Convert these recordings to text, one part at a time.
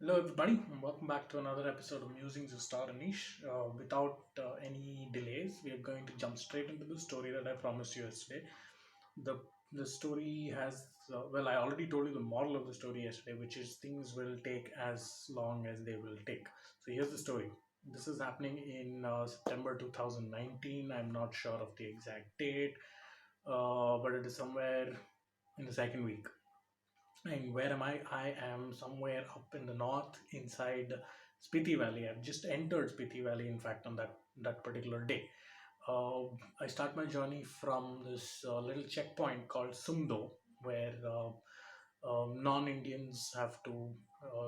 Hello, everybody, and welcome back to another episode of Musings of Star Anish. Without any delays, we are going to jump straight into the story that I promised you yesterday. The the story has I already told you the moral of the story yesterday, which is things will take as long as they will take. So here's the story. This is happening in September 2019. I'm not sure of the exact date, but it is somewhere in the second week. And where am I? I am somewhere up in the north inside Spiti Valley. I've just entered Spiti Valley, in fact, on that particular day. I start my journey from this little checkpoint called Sumdo, where non-Indians have to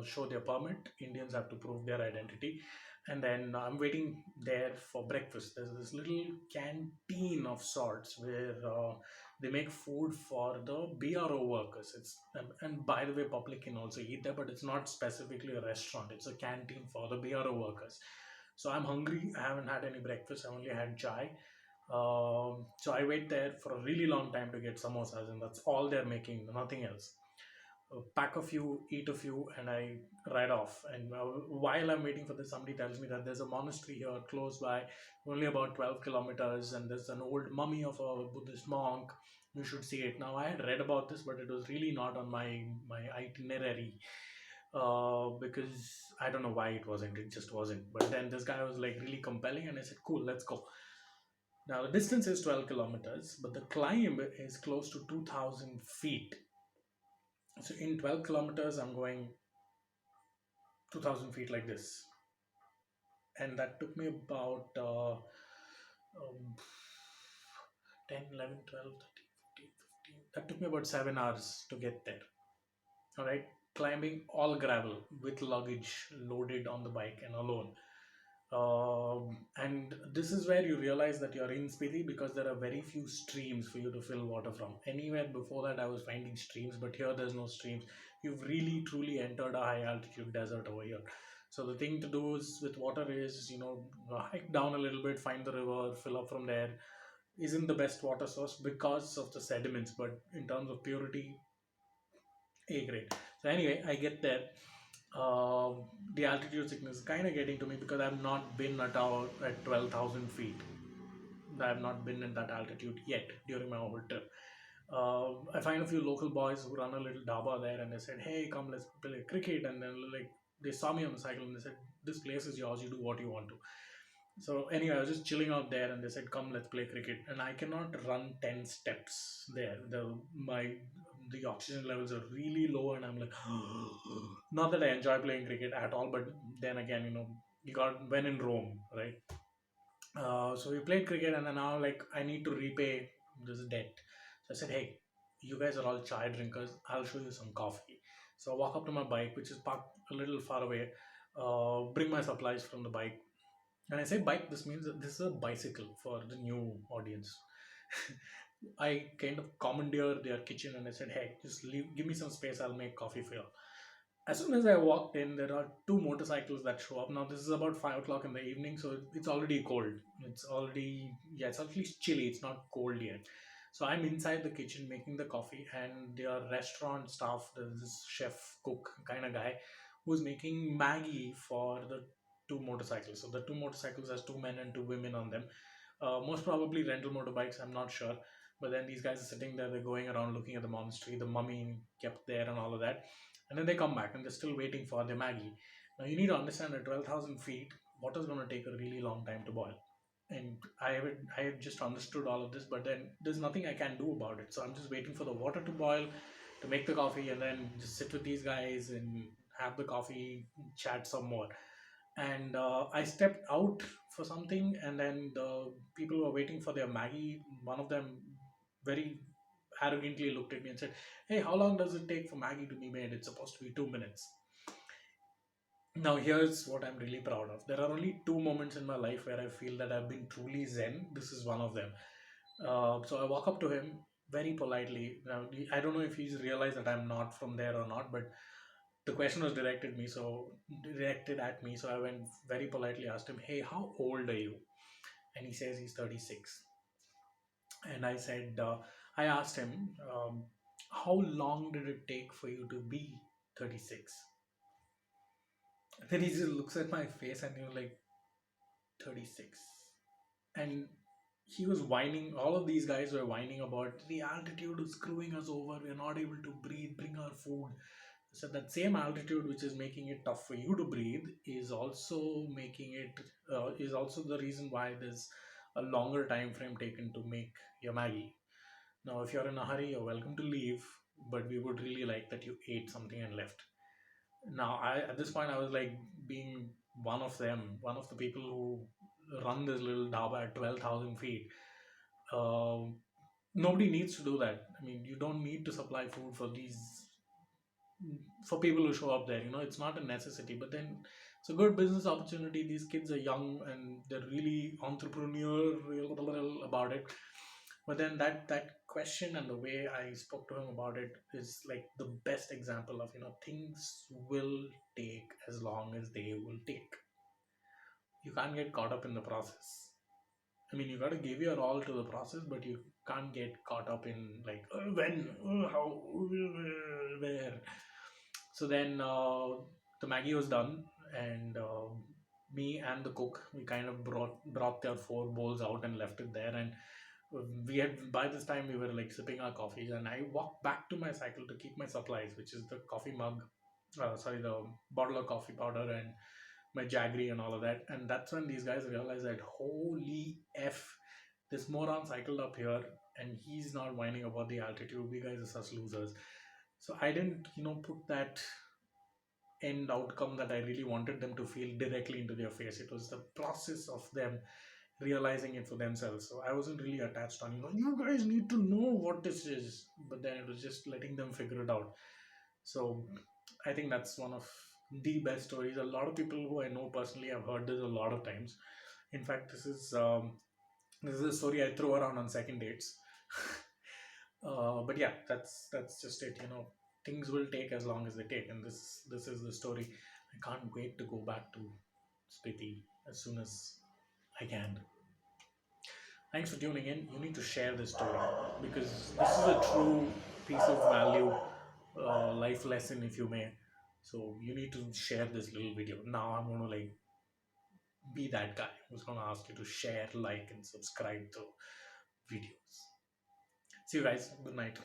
show their permit. Indians have to prove their identity, and then I'm waiting there for breakfast. There's this little canteen of sorts where they make food for the BRO workers. And by the way, public can also eat there, but it's not specifically a restaurant. It's a canteen for the BRO workers. So I'm hungry. I haven't had any breakfast. I only had chai. So I wait there for a really long time to get samosas, and that's all they're making, nothing else. Pack a few, eat a few, and I ride off. And while I'm waiting for this, somebody tells me that there's a monastery here close by, only about 12 kilometers, and there's an old mummy of a Buddhist monk. You should see it. Now, I had read about this, but it was really not on my itinerary because I don't know why it wasn't. It just wasn't. But then this guy was like really compelling, and I said, "Cool, let's go." Now, the distance is 12 kilometers, but the climb is close to 2,000 feet. So, in 12 kilometers, I'm going 2,000 feet like this. And that took me about um, 10, 11, 12, 13, 14, 15. That took me about 7 hours to get there. All right. Climbing all gravel with luggage loaded on the bike and alone. And this is where you realize that you're in Spiti because there are very few streams for you to fill water from. Anywhere before that, I was finding streams, but here there's no streams. You've really truly entered a high altitude desert over here. So the thing to do is with water is, hike down a little bit, find the river, fill up from there. Isn't the best water source because of the sediments, but in terms of purity, A grade. So anyway, I get there. The altitude sickness is kind of getting to me because I've not been at 12,000 feet. I've not been in that altitude yet during my whole trip. I find a few local boys who run a little dhaba there, and they said, "Hey, come, let's play cricket." And then like they saw me on the cycle, and they said, "This place is yours. You do what you want to." So anyway, I was just chilling out there, and they said, "Come, let's play cricket." And I cannot run 10 steps there. The oxygen levels are really low, and I'm like, not that I enjoy playing cricket at all, but then again, you got when in Rome, right? So we played cricket, and then now like I need to repay this debt. So I said, "Hey, you guys are all chai drinkers. I'll show you some coffee." So I walk up to my bike, which is parked a little far away. Bring my supplies from the bike. When I say bike, this means that this is a bicycle for the new audience. I kind of commandeered their kitchen and I said, "Hey, just leave, give me some space. I'll make coffee for you." As soon as I walked in, there are two motorcycles that show up. Now this is about 5 o'clock in the evening, so it's already cold. It's at least chilly. It's not cold yet. So I'm inside the kitchen making the coffee, and their restaurant staff, there's this chef cook kind of guy, who's making Maggie for the two motorcycles. So the two motorcycles has two men and two women on them. Most probably rental motorbikes. I'm not sure. But then these guys are sitting there. They're going around looking at the monastery. The mummy kept there and all of that, and then they come back and they're still waiting for their Maggie. Now you need to understand at 12,000 feet, water is going to take a really long time to boil. And I have just understood all of this, but then there's nothing I can do about it. So I'm just waiting for the water to boil, to make the coffee, and then just sit with these guys and have the coffee, chat some more. And I stepped out for something, and then the people who were waiting for their Maggie, one of them very arrogantly looked at me and said, "Hey, how long does it take for Maggie to be made? It's supposed to be 2 minutes." Now, here's what I'm really proud of. There are only two moments in my life where I feel that I've been truly Zen. This is one of them. So I walk up to him very politely. Now, I don't know if he's realized that I'm not from there or not, but the question was directed at me. So I went very politely, asked him, "Hey, how old are you?" And he says he's 36. And I asked him, "How long did it take for you to be 36?" Then he just looks at my face and you're like, 36. And he was whining, all of these guys were whining about the altitude is screwing us over, we're not able to breathe, bring our food. So that same altitude which is making it tough for you to breathe is also making it is also the reason why there's a longer time frame taken to make your Maggie. Now if you're in a hurry, you're welcome to leave, but we would really like that you ate something and left. Now I at this point I was like being one of them, one of the people who run this little dhaba at 12,000 feet. um, Nobody needs to do that. I mean, you don't need to supply food for these, for people who show up there. It's not a necessity, but then it's a good business opportunity. These kids are young and they're really entrepreneurial about it. But then that question and the way I spoke to him about it is like the best example of, things will take as long as they will take. You can't get caught up in the process. I mean, you got to give your all to the process, but you can't get caught up in like when, how, where. So then the Maggie was done, and me and the cook, we kind of brought their four bowls out and left it there. And we had, by this time we were like sipping our coffees, and I walked back to my cycle to keep my supplies, which is the coffee mug, sorry, the bottle of coffee powder and my jaggery and all of that. And that's when these guys realized that holy f, this moron cycled up here and he's not whining about the altitude. We guys are such losers. So I didn't, put that end outcome that I really wanted them to feel directly into their face. It was the process of them realizing it for themselves. So I wasn't really attached on, you guys need to know what this is. But then it was just letting them figure it out. So I think that's one of the best stories. A lot of people who I know personally have heard this a lot of times. In fact, this is a story I throw around on second dates. But yeah, that's just it. Things will take as long as they take, and this is the story. I can't wait to go back to Spiti as soon as I can. Thanks for tuning in. You need to share this story because this is a true piece of value, life lesson, if you may. So you need to share this little video. Now I'm gonna like be that guy who's gonna ask you to share, like, and subscribe to videos. See you guys. Good night.